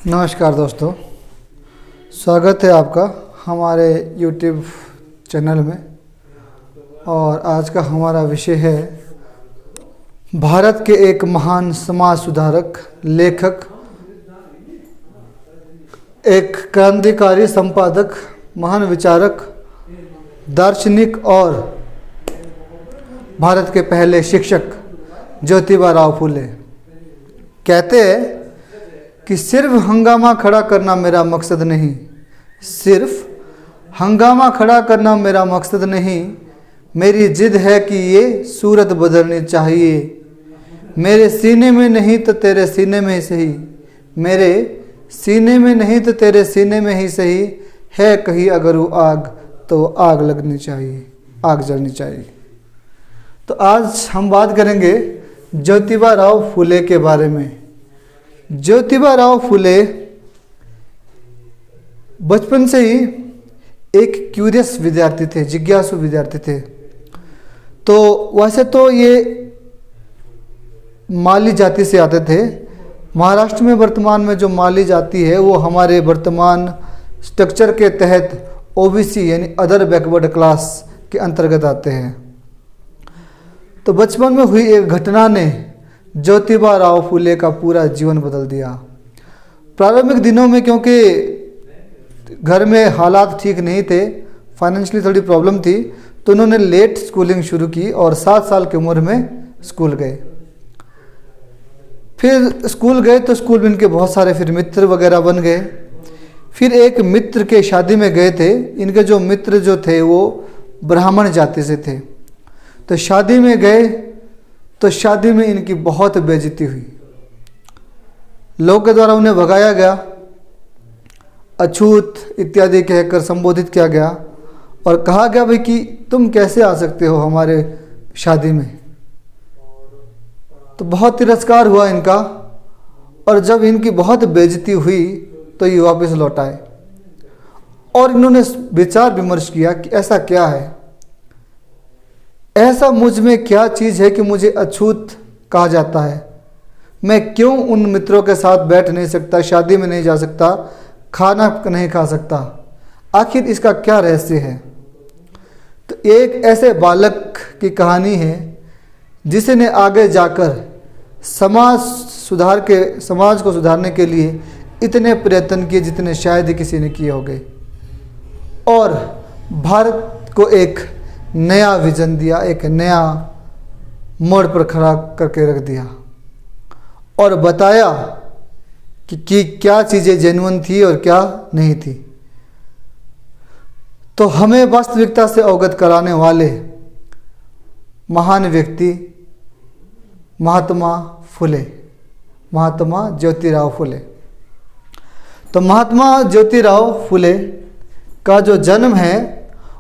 नमस्कार दोस्तों, स्वागत है आपका हमारे YouTube चैनल में। और आज का हमारा विषय है भारत के एक महान समाज सुधारक, लेखक, एक क्रांतिकारी संपादक, महान विचारक, दार्शनिक और भारत के पहले शिक्षक ज्योतिबा राव फुले। कहते हैं कि सिर्फ हंगामा खड़ा करना मेरा मकसद नहीं, सिर्फ हंगामा खड़ा करना मेरा मकसद नहीं, मेरी जिद है कि ये सूरत बदलनी चाहिए। मेरे सीने में नहीं तो तेरे सीने में ही सही, मेरे सीने में नहीं तो तेरे सीने में ही सही, है कहीं अगर वो आग तो आग लगनी चाहिए, आग जलनी चाहिए। तो आज हम बात करेंगे ज्योतिबा राव फुले के बारे में। ज्योतिबा राव फुले बचपन से ही एक क्यूरियस विद्यार्थी थे, जिज्ञासु विद्यार्थी थे। तो वैसे तो ये माली जाति से आते थे। महाराष्ट्र में वर्तमान में जो माली जाति है वो हमारे वर्तमान स्ट्रक्चर के तहत ओबीसी यानी अदर बैकवर्ड क्लास के अंतर्गत आते हैं। तो बचपन में हुई एक घटना ने ज्योतिबा राव फुले का पूरा जीवन बदल दिया। प्रारंभिक दिनों में क्योंकि घर में हालात ठीक नहीं थे, फाइनेंशियली थोड़ी प्रॉब्लम थी, तो उन्होंने लेट स्कूलिंग शुरू की और 7 साल की उम्र में स्कूल गए। फिर स्कूल गए तो स्कूल में इनके बहुत सारे फिर मित्र वगैरह बन गए। फिर एक मित्र के शादी में गए थे। इनके जो मित्र जो थे वो ब्राह्मण जाति से थे। तो शादी में गए तो शादी में इनकी बहुत बेइज्जती हुई। लोगों के द्वारा उन्हें भगाया गया, अछूत इत्यादि कहकर संबोधित किया गया और कहा गया भाई कि तुम कैसे आ सकते हो हमारे शादी में। तो बहुत तिरस्कार हुआ इनका। और जब इनकी बहुत बेइज्जती हुई तो ये वापस लौट आए और इन्होंने विचार विमर्श किया कि ऐसा क्या है, ऐसा मुझ में क्या चीज़ है कि मुझे अछूत कहा जाता है। मैं क्यों उन मित्रों के साथ बैठ नहीं सकता, शादी में नहीं जा सकता, खाना नहीं खा सकता, आखिर इसका क्या रहस्य है। तो एक ऐसे बालक की कहानी है जिसने आगे जाकर समाज को सुधारने के लिए इतने प्रयत्न किए जितने शायद ही किसी ने किए होंगे, और भारत को एक नया विजन दिया, एक नया मोड़ पर खड़ा करके रख दिया और बताया कि क्या चीज़ें जेन्युइन थी और क्या नहीं थी। तो हमें वास्तविकता से अवगत कराने वाले महान व्यक्ति महात्मा फुले, महात्मा ज्योतिराव फुले। तो महात्मा ज्योतिराव फुले का जो जन्म है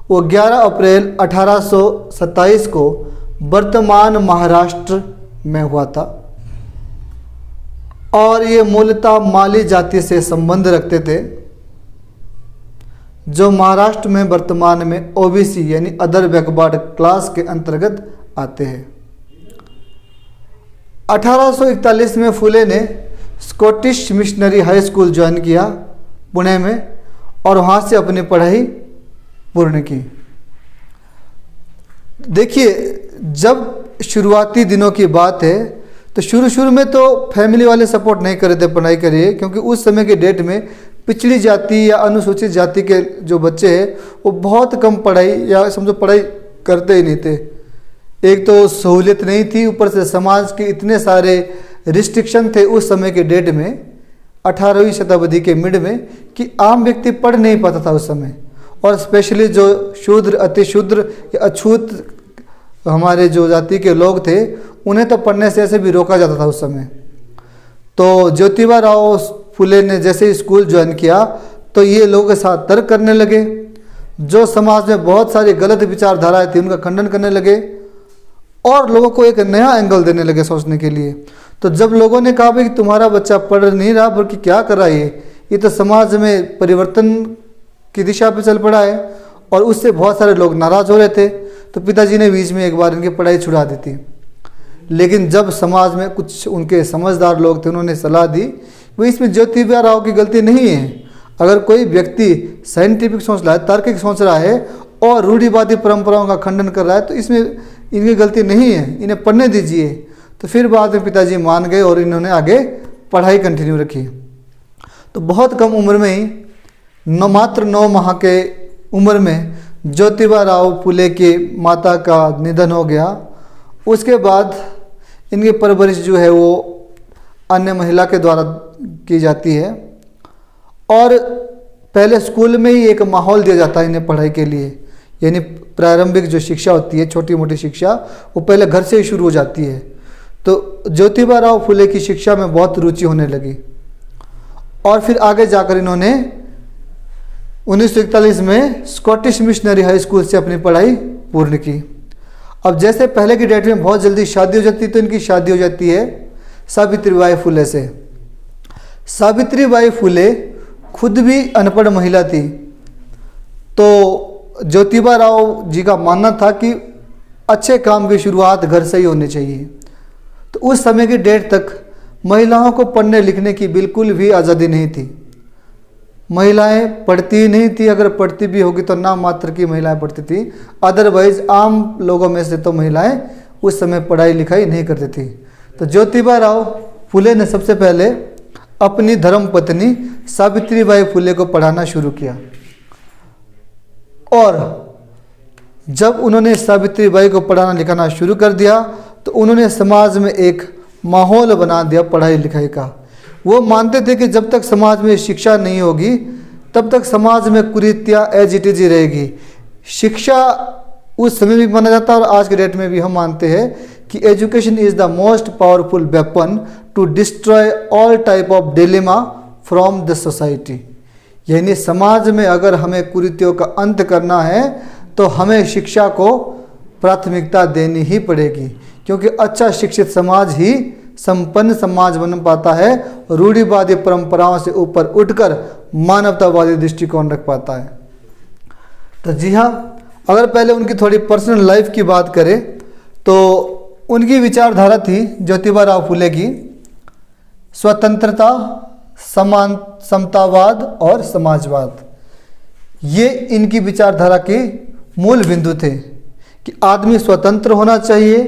वो 11 अप्रैल 1827 को वर्तमान महाराष्ट्र में हुआ था। और ये मूलतः माली जाति से संबंध रखते थे, जो महाराष्ट्र में वर्तमान में ओबीसी यानी अदर बैकवर्ड क्लास के अंतर्गत आते हैं। 1841 में फुले ने Scottish missionary high school join किया पुणे में और वहाँ से अपनी पढ़ाई पूर्ण की। देखिए, जब शुरुआती दिनों की बात है तो शुरू में तो फैमिली वाले सपोर्ट नहीं कर रहे थे पढ़ाई करिए, क्योंकि उस समय के डेट में पिछड़ी जाति या अनुसूचित जाति के जो बच्चे हैं वो बहुत कम पढ़ाई या समझो पढ़ाई करते ही नहीं थे। एक तो सहूलियत नहीं थी, ऊपर से समाज के इतने सारे रिस्ट्रिक्शन थे उस समय के डेट में, 18वीं शताब्दी के मिड में, कि आम व्यक्ति पढ़ नहीं पाता था उस समय। और स्पेशली जो शूद्र, अतिशूद्र या अछूत हमारे जो जाति के लोग थे उन्हें तो पढ़ने से ऐसे भी रोका जाता था उस समय। तो ज्योतिबा राव फुले ने जैसे ही स्कूल ज्वाइन किया तो ये लोगों के साथ तर्क करने लगे, जो समाज में बहुत सारी गलत विचारधाराएं थी उनका खंडन करने लगे और लोगों को एक नया एंगल देने लगे सोचने के लिए। तो जब लोगों ने कहा भाई कि तुम्हारा बच्चा पढ़ नहीं रहा बल्कि क्या कर रहा है, ये तो समाज में परिवर्तन की दिशा पे चल पड़ा है, और उससे बहुत सारे लोग नाराज़ हो रहे थे। तो पिताजी ने बीच में एक बार इनकी पढ़ाई छुड़ा दी थी। लेकिन जब समाज में कुछ उनके समझदार लोग थे, उन्होंने सलाह दी वो इसमें ज्योतिबा राव की गलती नहीं है। अगर कोई व्यक्ति साइंटिफिक सोच रहा है, तार्किक सोच रहा है और रूढ़िवादी परंपराओं का खंडन कर रहा है तो इसमें इनकी गलती नहीं है, इन्हें पढ़ने दीजिए। तो फिर बाद में पिताजी मान गए और इन्होंने आगे पढ़ाई कंटिन्यू रखी। तो बहुत कम उम्र में ही मात्र 9 माह के उम्र में ज्योतिबा राव फुले की माता का निधन हो गया। उसके बाद इनकी परवरिश जो है वो अन्य महिला के द्वारा की जाती है और पहले स्कूल में ही एक माहौल दिया जाता है इन्हें पढ़ाई के लिए, यानी प्रारंभिक जो शिक्षा होती है, छोटी मोटी शिक्षा, वो पहले घर से ही शुरू हो जाती है। तो ज्योतिबा राव फुले की शिक्षा में बहुत रुचि होने लगी और फिर आगे जाकर इन्होंने 1941 में स्कॉटिश मिशनरी हाई स्कूल से अपनी पढ़ाई पूर्ण की। अब जैसे पहले की डेट में बहुत जल्दी शादी हो जाती, तो इनकी शादी हो जाती है सावित्रीबाई फुले से। सावित्रीबाई फुले खुद भी अनपढ़ महिला थी, तो ज्योतिबा राव जी का मानना था कि अच्छे काम की शुरुआत घर से ही होनी चाहिए। तो उस समय की डेट तक महिलाओं को पढ़ने लिखने की बिल्कुल भी आज़ादी नहीं थी। महिलाएं पढ़ती ही नहीं थी, अगर पढ़ती भी होगी तो नाम मात्र की महिलाएं पढ़ती थी, अदरवाइज आम लोगों में से तो महिलाएं उस समय पढ़ाई लिखाई नहीं करती थी। तो ज्योतिबा राव फुले ने सबसे पहले अपनी धर्मपत्नी सावित्रीबाई फुले को पढ़ाना शुरू किया और जब उन्होंने सावित्रीबाई को पढ़ाना लिखाना शुरू कर दिया तो उन्होंने समाज में एक माहौल बना दिया पढ़ाई लिखाई का। वो मानते थे कि जब तक समाज में शिक्षा नहीं होगी तब तक समाज में कुरीतियाँ एज इट इज ही रहेगी। शिक्षा उस समय भी माना जाता है और आज के डेट में भी हम मानते हैं कि education is the most powerful weapon to destroy all type of dilemma from the society. यानी समाज में अगर हमें कुरीतियों का अंत करना है तो हमें शिक्षा को प्राथमिकता देनी ही पड़ेगी, क्योंकि अच्छा शिक्षित समाज ही संपन्न समाज बन पाता है, रूढ़िवादी परंपराओं से ऊपर उठकर मानवतावादी दृष्टिकोण रख पाता है। तो जी हाँ, अगर पहले उनकी थोड़ी पर्सनल लाइफ की बात करें तो उनकी विचारधारा थी ज्योतिबा राव फुले की स्वतंत्रता, समान, समतावाद और समाजवाद। ये इनकी विचारधारा के मूल बिंदु थे कि आदमी स्वतंत्र होना चाहिए,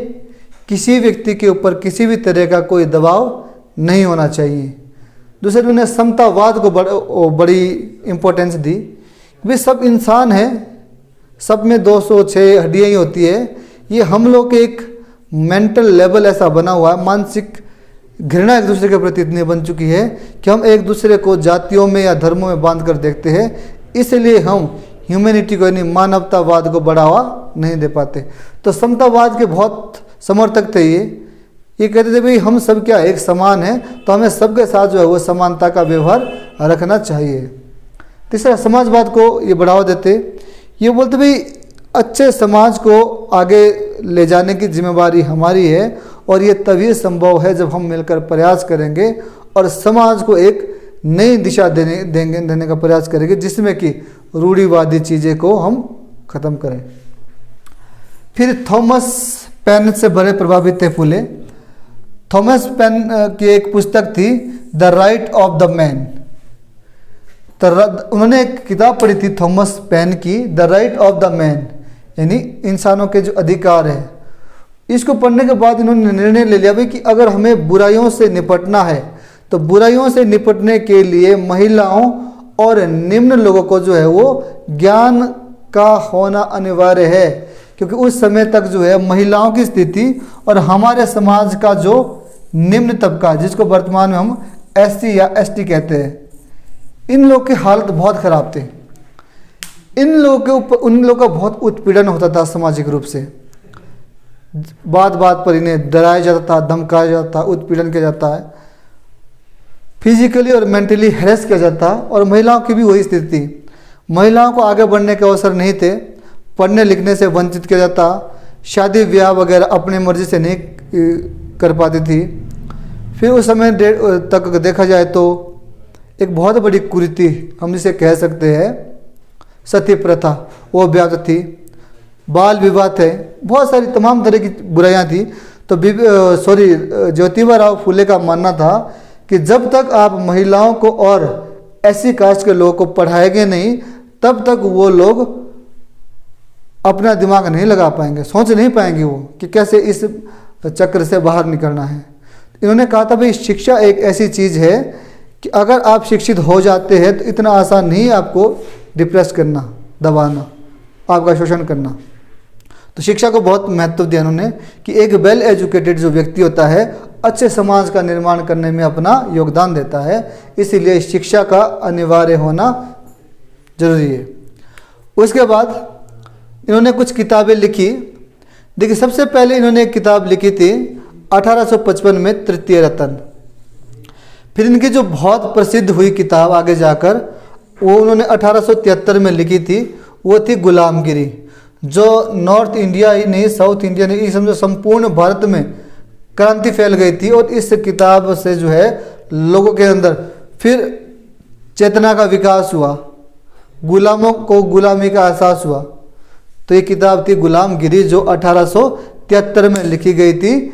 किसी व्यक्ति के ऊपर किसी भी तरह का कोई दबाव नहीं होना चाहिए। दूसरे उन्होंने समतावाद को बड़ी इम्पोर्टेंस दी। वे सब इंसान हैं, सब में 206 हड्डियाँ ही होती है। ये हम लोग के एक मेंटल लेवल ऐसा बना हुआ है, मानसिक घृणा एक दूसरे के प्रति इतनी बन चुकी है कि हम एक दूसरे को जातियों में या धर्मों में बांध कर देखते हैं। इसलिए हम ह्यूमैनिटी को यानी मानवतावाद को बढ़ावा नहीं दे पाते। तो समतावाद के बहुत समर्थक थे ये कहते थे भाई हम सब क्या एक समान है, तो हमें सबके साथ जो है वो समानता का व्यवहार रखना चाहिए। तीसरा, समाजवाद को ये बढ़ावा देते, ये बोलते भाई अच्छे समाज को आगे ले जाने की जिम्मेवारी हमारी है और ये तभी संभव है जब हम मिलकर प्रयास करेंगे और समाज को एक नई दिशा देने का प्रयास करेंगे, जिसमें कि रूढ़िवादी चीज़ें को हम ख़त्म करें। फिर थॉमस पेन से बड़े प्रभावित थे फुले। थॉमस पेन की एक पुस्तक थी the right of the man. तो उन्होंने एक किताब पढ़ी थी थॉमस पेन की the right of the man, यानी इंसानों के जो अधिकार है। इसको पढ़ने के बाद इन्होंने निर्णय ले लिया भाई कि अगर हमें बुराइयों से निपटना है तो बुराइयों से निपटने के लिए महिलाओं और निम्न लोगों को जो है वो ज्ञान का होना अनिवार्य है, क्योंकि उस समय तक जो है महिलाओं की स्थिति और हमारे समाज का जो निम्न तबका जिसको वर्तमान में हम एससी या एसटी कहते हैं, इन लोग की हालत बहुत ख़राब थी। इन लोगों के ऊपर उन लोगों का बहुत उत्पीड़न होता था सामाजिक रूप से। बात बात पर इन्हें डराया जाता था, धमकाया जाता, उत्पीड़न किया जाता है, फिजिकली और मेंटली हैरेस किया जाता। और महिलाओं की भी वही स्थिति थी। महिलाओं को आगे बढ़ने के अवसर नहीं थे, पढ़ने लिखने से वंचित किया जाता, शादी ब्याह वगैरह अपनी मर्जी से नहीं कर पाती थी। फिर उस समय तक देखा जाए तो एक बहुत बड़ी कुरीति हम जिसे कह सकते हैं सती प्रथा वो व्याप्त थी, बाल विवाह थे, बहुत सारी तमाम तरह की बुराइयां थी। तो ज्योतिबा राव फुले का मानना था कि जब तक आप महिलाओं को और ऐसी कास्ट के लोगों को पढ़ाएंगे नहीं, तब तक वो लोग अपना दिमाग नहीं लगा पाएंगे, सोच नहीं पाएंगे वो कि कैसे इस चक्र से बाहर निकलना है। इन्होंने कहा था भाई शिक्षा एक ऐसी चीज़ है कि अगर आप शिक्षित हो जाते हैं तो इतना आसान नहीं आपको डिप्रेस करना, दबाना, आपका शोषण करना। तो शिक्षा को बहुत महत्व दिया उन्होंने कि एक वेल एजुकेटेड जो व्यक्ति होता है अच्छे समाज का निर्माण करने में अपना योगदान देता है, इसीलिए शिक्षा का अनिवार्य होना जरूरी है। उसके बाद इन्होंने कुछ किताबें लिखी। देखिए सबसे पहले इन्होंने एक किताब लिखी थी 1855 में, तृतीय रत्न। फिर इनकी जो बहुत प्रसिद्ध हुई किताब आगे जाकर वो उन्होंने 1873 में लिखी थी, वो थी गुलामगिरी, जो नॉर्थ इंडिया ही नहीं साउथ इंडिया नहीं, समझो संपूर्ण भारत में क्रांति फैल गई थी। और इस किताब से जो है लोगों के अंदर फिर चेतना का विकास हुआ, गुलामों को गुलामी का एहसास हुआ। तो ये किताब थी गुलामगिरी, जो 1873 में लिखी गई थी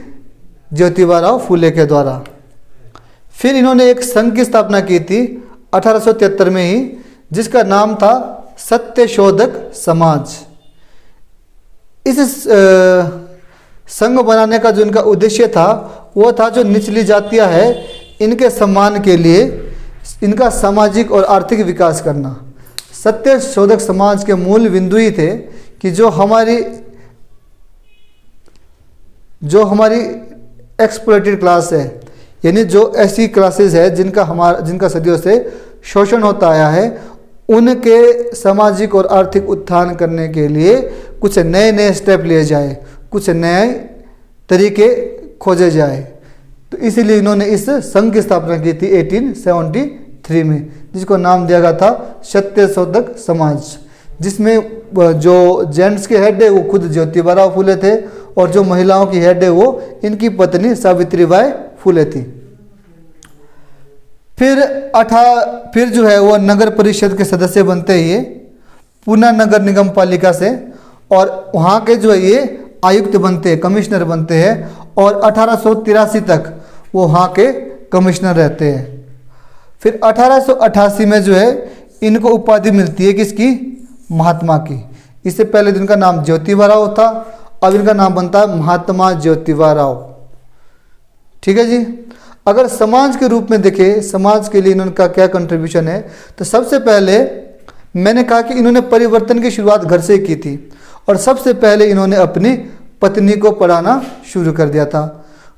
ज्योतिबा फूले के द्वारा। फिर इन्होंने एक संघ की स्थापना की थी 1873 में ही, जिसका नाम था सत्यशोधक समाज। इस संघ बनाने का जो इनका उद्देश्य था वो था जो निचली जातियां हैं इनके सम्मान के लिए इनका सामाजिक और आर्थिक विकास करना। सत्य शोधक समाज के मूल बिंदु ही थे कि जो हमारी एक्सप्लॉइटेड क्लास है, यानी जो ऐसी क्लासेस है जिनका सदियों से शोषण होता आया है, उनके सामाजिक और आर्थिक उत्थान करने के लिए कुछ नए नए स्टेप लिए जाए, कुछ नए तरीके खोजे जाए। तो इसीलिए इन्होंने इस संघ की स्थापना की थी 1873 में, जिसको नाम दिया गया था सत्यशोधक समाज, जिसमें जो जेंट्स के हेड है वो खुद ज्योतिबा फूले थे और जो महिलाओं की हेड है वो इनकी पत्नी सावित्रीबाई फूले थी। फिर जो है वो नगर परिषद के सदस्य बनते हैं ये पूना नगर निगम पालिका से, और वहाँ के जो है ये आयुक्त बनते हैं, कमिश्नर बनते हैं, और 1883 तक वो वहाँ के कमिश्नर रहते हैं। फिर 1888 में जो है इनको उपाधि मिलती है किसकी, महात्मा की। इससे पहले तो इनका नाम ज्योतिबा राव था, अब इनका नाम बनता है महात्मा ज्योतिबा राव। ठीक है जी। अगर समाज के रूप में देखें, समाज के लिए इनका क्या कंट्रीब्यूशन है, तो सबसे पहले मैंने कहा कि इन्होंने परिवर्तन की शुरुआत घर से की थी, और सबसे पहले इन्होंने अपनी पत्नी को पढ़ाना शुरू कर दिया था।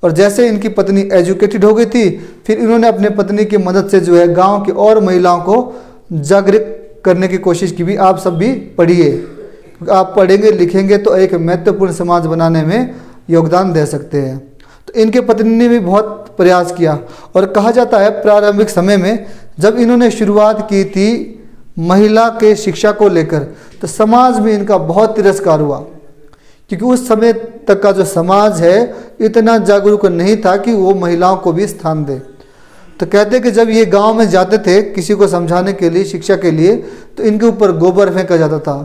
और जैसे इनकी पत्नी एजुकेटेड हो गई थी, फिर इन्होंने अपने पत्नी की मदद से जो है गांव की और महिलाओं को जागरूक करने की कोशिश की भी, आप सब भी पढ़िए, आप पढ़ेंगे लिखेंगे तो एक महत्वपूर्ण समाज बनाने में योगदान दे सकते हैं। तो इनके पत्नी ने भी बहुत प्रयास किया, और कहा जाता है प्रारंभिक समय में जब इन्होंने शुरुआत की थी महिला के शिक्षा को लेकर, तो समाज में इनका बहुत तिरस्कार हुआ, क्योंकि उस समय तक का जो समाज है इतना जागरूक नहीं था कि वो महिलाओं को भी स्थान दे। तो कहते कि जब ये गांव में जाते थे किसी को समझाने के लिए, शिक्षा के लिए, तो इनके ऊपर गोबर फेंका जाता था,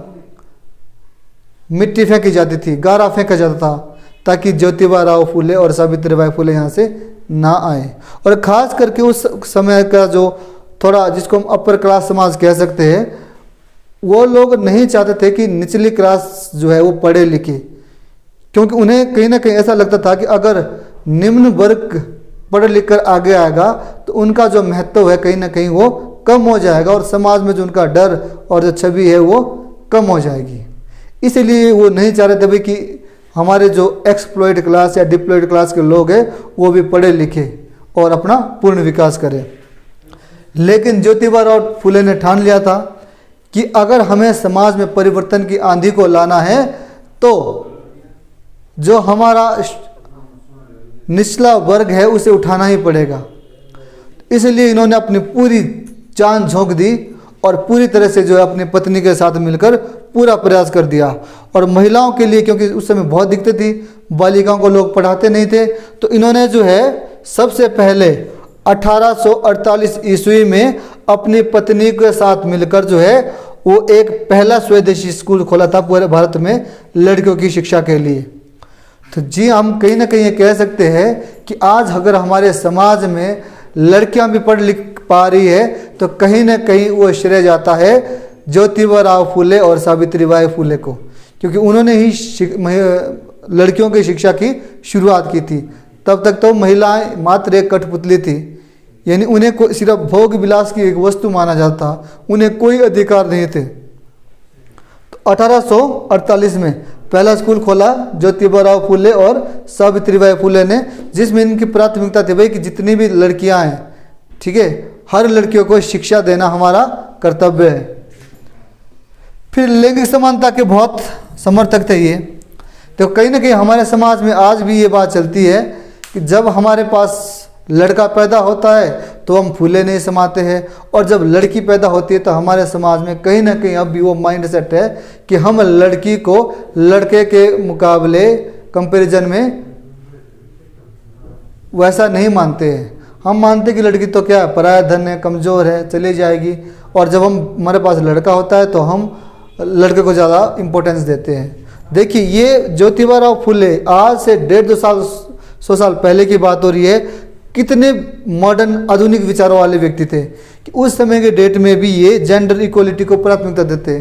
मिट्टी फेंकी जाती थी, गारा फेंका जाता था, ताकि ज्योतिबा राव फूले और सावित्रीबाई फूले यहाँ से ना आए। और ख़ास करके उस समय का जो थोड़ा जिसको हम अपर क्लास समाज कह सकते हैं, वो लोग नहीं चाहते थे कि निचली क्लास जो है वो पढ़े लिखे, क्योंकि उन्हें कहीं ना कहीं ऐसा लगता था कि अगर निम्न वर्ग पढ़ लिख कर आगे आएगा तो उनका जो महत्व है कहीं ना कहीं वो कम हो जाएगा, और समाज में जो उनका डर और जो छवि है वो कम हो जाएगी। इसीलिए वो नहीं चाह रहे थे भाई कि हमारे जो एक्सप्लॉइड क्लास या डिप्लॉइड क्लास के लोग हैं वो भी पढ़े लिखे और अपना पूर्ण विकास करें। लेकिन ज्योतिबा राव फूले ने ठान लिया था कि अगर हमें समाज में परिवर्तन की आंधी को लाना है तो जो हमारा निचला वर्ग है उसे उठाना ही पड़ेगा। इसलिए इन्होंने अपनी पूरी जान झोंक दी और पूरी तरह से जो है अपनी पत्नी के साथ मिलकर पूरा प्रयास कर दिया। और महिलाओं के लिए, क्योंकि उस समय बहुत दिक्कत थी, बालिकाओं को लोग पढ़ाते नहीं थे, तो इन्होंने जो है सबसे पहले 1848 ईस्वी में अपनी पत्नी के साथ मिलकर जो है वो एक पहला स्वदेशी स्कूल खोला था पूरे भारत में लड़कियों की शिक्षा के लिए। तो जी हम कहीं ना कहीं ये कह सकते हैं कि आज अगर हमारे समाज में लड़कियां भी पढ़ लिख पा रही है तो कहीं ना कहीं वो श्रेय जाता है ज्योतिबा फूले और सावित्रीबाई फूले को, क्योंकि उन्होंने ही लड़कियों की शिक्षा की शुरुआत की थी। तब तक तो महिलाएं मात्र एक कठपुतली थी, यानी उन्हें सिर्फ भोग विलास की एक वस्तु माना जाता, उन्हें कोई अधिकार नहीं थे। तो 1848 में पहला स्कूल खोला ज्योतिबा फूले और सावित्रीबाई फूले ने, जिसमें इनकी प्राथमिकता थी भाई कि जितनी भी लड़कियां हैं, ठीक है, हर लड़कियों को शिक्षा देना हमारा कर्तव्य है। फिर लैंगिक समानता के बहुत समर्थक थे ये। तो कहीं ना कहीं हमारे समाज में आज भी ये बात चलती है कि जब हमारे पास लड़का पैदा होता है तो हम फूले नहीं समाते हैं, और जब लड़की पैदा होती है तो हमारे समाज में कहीं ना कहीं अब भी वो माइंड सेट है कि हम लड़की को लड़के के मुकाबले कंपैरिजन में वैसा नहीं मानते हैं। हम मानते कि लड़की तो क्या है, पराया धन है, कमज़ोर है, चली जाएगी, और जब हमारे पास लड़का होता है तो हम लड़के को ज़्यादा इम्पोर्टेंस देते हैं। देखिए ये ज्योतिबा फूले आज से 150-200 साल पहले की बात हो रही है, कितने मॉडर्न आधुनिक विचारों वाले व्यक्ति थे कि उस समय के डेट में भी ये जेंडर इक्वलिटी को प्राथमिकता देते।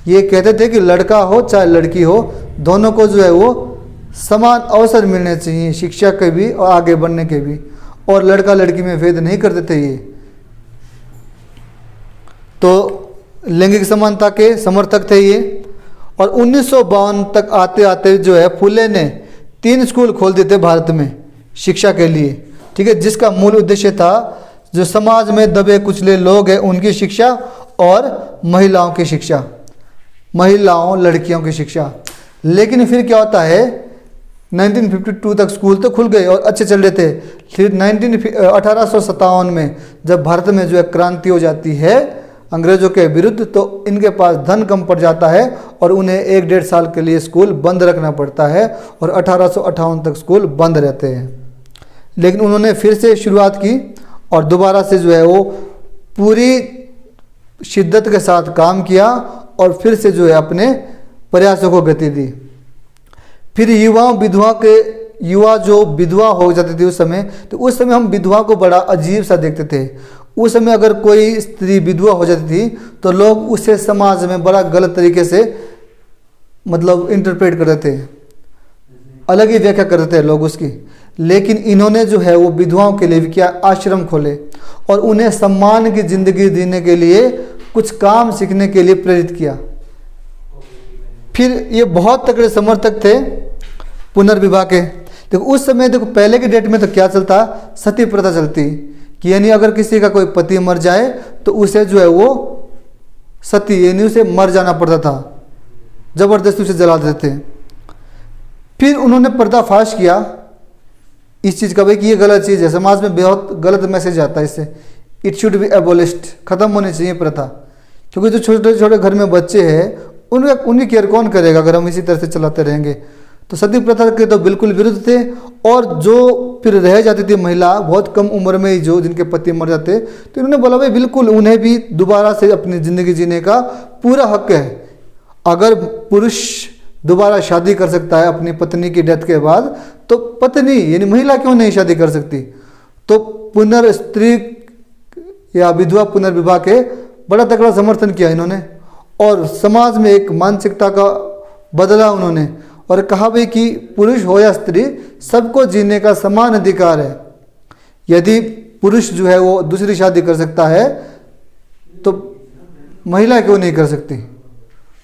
ये कहते थे कि लड़का हो चाहे लड़की हो, दोनों को जो है वो समान अवसर मिलने चाहिए, शिक्षा के भी और आगे बढ़ने के भी, और लड़का लड़की में भेद नहीं करते थे ये। तो लैंगिक समानता के समर्थक थे ये। और 1952 तक आते आते जो है फूले ने 3 स्कूल खोल दिए थे भारत में शिक्षा के लिए, ठीक है, जिसका मूल उद्देश्य था जो समाज में दबे कुचले लोग हैं उनकी शिक्षा और महिलाओं की शिक्षा, महिलाओं लड़कियों की शिक्षा। लेकिन फिर क्या होता है, 1952 तक स्कूल तो खुल गए और अच्छे चल रहे थे। फिर 1857 में जब भारत में जो है क्रांति हो जाती है अंग्रेजों के विरुद्ध, तो इनके पास धन कम पड़ जाता है और उन्हें 1-1.5 साल के लिए स्कूल बंद रखना पड़ता है, और 1858 तक स्कूल बंद रहते हैं। लेकिन उन्होंने फिर से शुरुआत की और दोबारा से जो है वो पूरी शिद्दत के साथ काम किया और फिर से जो है अपने प्रयासों को गति दी। फिर युवा जो विधवा हो जाती थी उस समय, तो उस समय हम विधवा को बड़ा अजीब सा देखते थे। उस समय अगर कोई स्त्री विधवा हो जाती थी तो लोग उसे समाज में बड़ा गलत तरीके से मतलब इंटरप्रेट करते थे, अलग ही व्याख्या करते थे लोग उसकी। लेकिन इन्होंने जो है वो विधवाओं के लिए भी क्या आश्रम खोले और उन्हें सम्मान की ज़िंदगी जीने के लिए कुछ काम सीखने के लिए प्रेरित किया। फिर ये बहुत तगड़े समर्थक थे पुनर्विवाह के। देखो उस समय, देखो पहले के डेट में तो क्या चलता, सती प्रथा चलती कि यानी अगर किसी का कोई पति मर जाए तो उसे जो है वो सती यानी उसे मर जाना पड़ता था, ज़बरदस्ती उसे जला देते थे। फिर उन्होंने पर्दाफाश किया इस चीज़ का भाई कि ये गलत चीज़ है, समाज में बहुत गलत मैसेज आता है इससे, इट शुड बी एबोलिश्ड, ख़त्म होनी चाहिए प्रथा। क्योंकि जो छोटे छोटे घर में बच्चे हैं उनकी केयर कौन करेगा अगर हम इसी तरह से चलाते रहेंगे। तो सती प्रथा के तो बिल्कुल विरुद्ध थे। और जो फिर रह जाती थी महिला बहुत कम उम्र में ही जो जिनके पति मर जाते, तो इन्होंने बोला भाई बिल्कुल उन्हें भी दोबारा से अपनी ज़िंदगी जीने का पूरा हक है। अगर पुरुष दोबारा शादी कर सकता है अपनी पत्नी की डेथ के बाद, तो पत्नी यानी महिला क्यों नहीं शादी कर सकती। तो स्त्री या विधवा पुनर्विवाह के बड़ा तगड़ा समर्थन किया इन्होंने और समाज में एक मानसिकता का बदला उन्होंने, और कहा भी कि पुरुष हो या स्त्री सबको जीने का समान अधिकार है। यदि पुरुष जो है वो दूसरी शादी कर सकता है तो महिला क्यों नहीं कर सकती।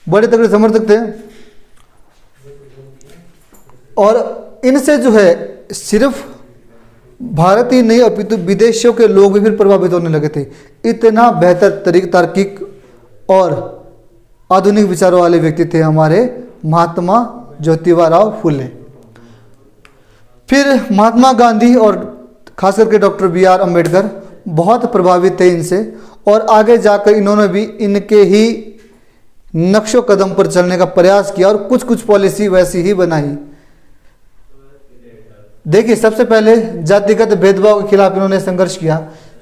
बड़े तगड़े समर्थक थे। और इनसे जो है सिर्फ भारत ही नहीं अपितु विदेशों के लोग भी फिर प्रभावित होने लगे थे। इतना बेहतर तार्किक और आधुनिक विचारों वाले व्यक्ति थे हमारे महात्मा ज्योतिबा फूले। फिर महात्मा गांधी और खास करके डॉक्टर BR अम्बेडकर बहुत प्रभावित थे इनसे, और आगे जाकर इन्होंने भी इनके ही नक्शो कदम पर चलने का प्रयास किया और कुछ कुछ पॉलिसी वैसी ही बनाई। देखिए सबसे पहले जातिगत भेदभाव के खिलाफ इन्होंने संघर्ष किया,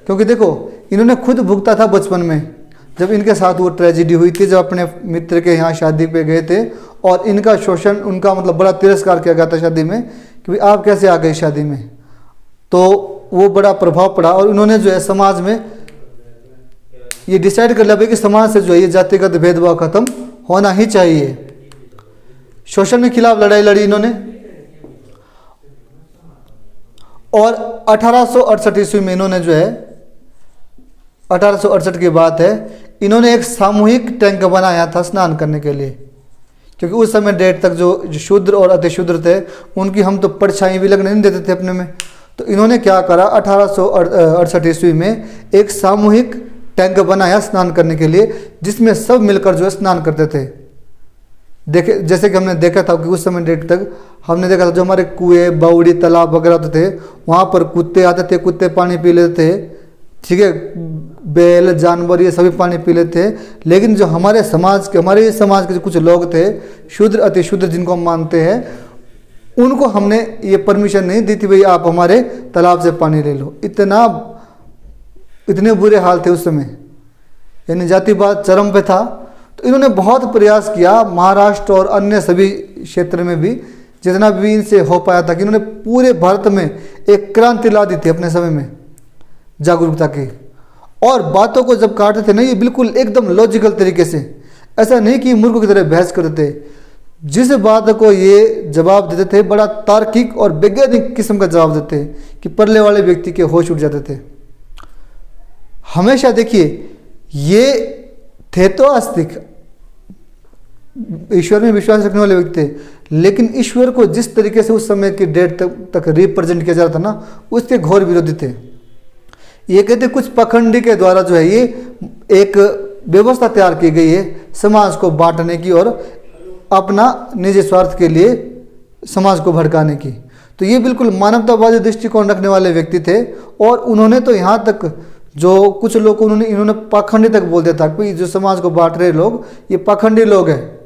क्योंकि देखो इन्होंने खुद भुगता था बचपन में जब इनके साथ वो ट्रेजेडी हुई थी, जब अपने मित्र के यहाँ शादी पे गए थे और इनका शोषण, उनका मतलब बड़ा तिरस्कार किया गया था शादी में कि भाई आप कैसे आ गए शादी में। तो वो बड़ा प्रभाव पड़ा और इन्होंने जो है समाज में ये डिसाइड कर लिया भाई कि समाज से जो है ये जातिगत भेदभाव खत्म होना ही चाहिए। शोषण के खिलाफ लड़ाई लड़ी इन्होंने और 1868 ईस्वी में इन्होंने जो है 1868 की बात है, इन्होंने एक सामूहिक टैंक बनाया था स्नान करने के लिए, क्योंकि उस समय डेट तक जो शूद्र और अतिशूद्र थे उनकी हम तो परछाई भी लगने नहीं देते थे अपने में। तो इन्होंने क्या करा, 1868 ईस्वी में एक सामूहिक टैंक बनाया स्नान करने के लिए, जिसमें सब मिलकर जो है स्नान करते थे। देखे जैसे कि हमने देखा था कि उस समय डेट तक हमने देखा था जो हमारे कुएं, बावड़ी, तालाब वगैरह होते थे, वहाँ पर कुत्ते आते थे, कुत्ते पानी पी लेते थे, ठीक है, बैल जानवर ये सभी पानी पी लेते थे। लेकिन जो हमारे समाज के जो कुछ लोग थे, शूद्र अतिशूद्र जिनको हम मानते हैं, उनको हमने ये परमिशन नहीं दी थी भाई आप हमारे तालाब से पानी ले लो। इतने बुरे हाल थे उस समय, यानी जातिवाद चरम पे था। तो इन्होंने बहुत प्रयास किया महाराष्ट्र और अन्य सभी क्षेत्र में भी जितना भी इनसे हो पाया था कि इन्होंने पूरे भारत में एक क्रांति ला दी थी अपने समय में जागरूकता की। और बातों को जब काटते थे ना, ये बिल्कुल एकदम लॉजिकल तरीके से, ऐसा नहीं कि मूर्खों की तरह बहस करते थे। जिस बात को ये जवाब देते थे बड़ा तार्किक और वैज्ञानिक किस्म का जवाब देते कि परले वाले व्यक्ति के होश उड़ जाते थे। हमेशा देखिए ये थे तो आस्तिक, ईश्वर में विश्वास रखने वाले व्यक्ति थे, लेकिन ईश्वर को जिस तरीके से उस समय की डेट तक रिप्रेजेंट किया जा रहा था ना, उसके घोर विरोधी थे। ये कहते कुछ पखंडी के द्वारा जो है ये एक व्यवस्था तैयार की गई है समाज को बांटने की और अपना निजी स्वार्थ के लिए समाज को भड़काने की। तो ये बिल्कुल मानवतावादी दृष्टिकोण रखने वाले व्यक्ति थे। और उन्होंने तो यहाँ तक जो कुछ लोग इन्होंने पाखंडी तक बोल दिया था कि जो समाज को बांट रहे लोग ये पाखंडी लोग हैं,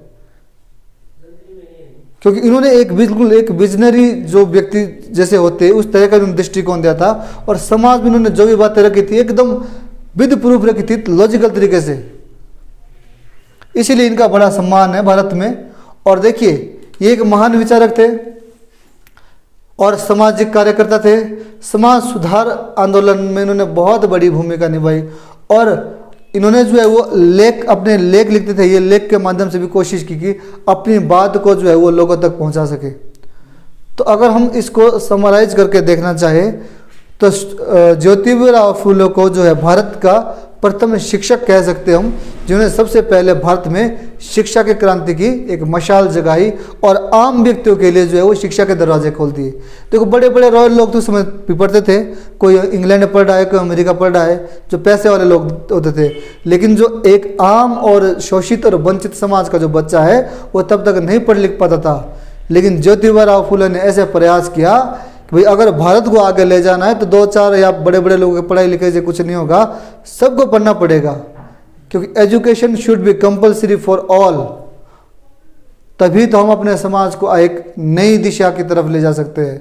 क्योंकि इन्होंने बिल्कुल एक विजनरी जो व्यक्ति जैसे होते हैं उस तरह का दृष्टिकोण दिया था। और समाज में इन्होंने जो भी बातें रखी थी एकदम विद प्रूफ रखी थी, लॉजिकल तरीके से। इसीलिए इनका बड़ा सम्मान है भारत में। और देखिए ये एक महान विचारक थे और सामाजिक कार्यकर्ता थे। समाज सुधार आंदोलन में इन्होंने बहुत बड़ी भूमिका निभाई। और इन्होंने जो है वो अपने लेख लिखते थे, ये लेख के माध्यम से भी कोशिश की कि अपनी बात को जो है वो लोगों तक पहुंचा सके। तो अगर हम इसको समराइज करके देखना चाहें तो ज्योतिबा फुले को जो है भारत का प्रथम शिक्षक कह सकते हैं हम, जिन्होंने सबसे पहले भारत में शिक्षा की क्रांति की एक मशाल जगाई और आम व्यक्तियों के लिए जो है वो शिक्षा के दरवाजे खोल दिए। देखो बड़े बड़े रॉयल लोग तो उस समय भी पढ़ते थे, कोई इंग्लैंड में पढ़ रहा है, कोई अमेरिका पढ़ रहा है, जो पैसे वाले लोग होते थे। लेकिन जो एक आम और शोषित और वंचित समाज का जो बच्चा है वो तब तक नहीं पढ़ लिख पाता था। लेकिन ज्योतिबा फुले ने ऐसे प्रयास किया भाई अगर भारत को आगे ले जाना है तो 2-4 या बड़े बड़े लोगों की पढ़ाई लिखाई से कुछ नहीं होगा, सबको पढ़ना पड़ेगा, क्योंकि education should be compulsory for all. तभी तो हम अपने समाज को एक नई दिशा की तरफ ले जा सकते हैं।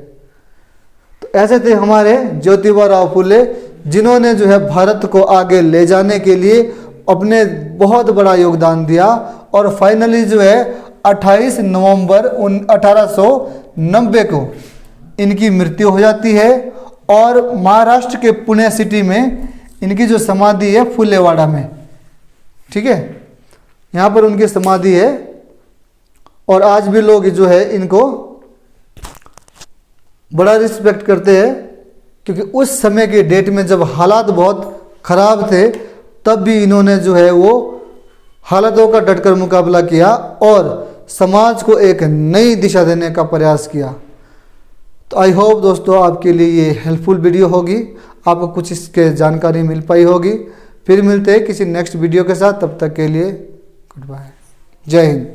तो ऐसे थे हमारे ज्योतिबा फुले, जिन्होंने जो है भारत को आगे ले जाने के लिए अपने बहुत बड़ा योगदान दिया। और फाइनली जो है 28 नवंबर 1890 को इनकी मृत्यु हो जाती है। और महाराष्ट्र के पुणे सिटी में इनकी जो समाधि है फुलेवाड़ा में, ठीक है, यहाँ पर उनकी समाधि है। और आज भी लोग जो है इनको बड़ा रिस्पेक्ट करते हैं, क्योंकि उस समय के डेट में जब हालात बहुत ख़राब थे तब भी इन्होंने जो है वो हालातों का डटकर मुकाबला किया और समाज को एक नई दिशा देने का प्रयास किया। तो आई होप दोस्तों आपके लिए ये हेल्पफुल वीडियो होगी, आपको कुछ इसके जानकारी मिल पाई होगी। फिर मिलते हैं किसी नेक्स्ट वीडियो के साथ, तब तक के लिए गुड बाय, जय हिंद।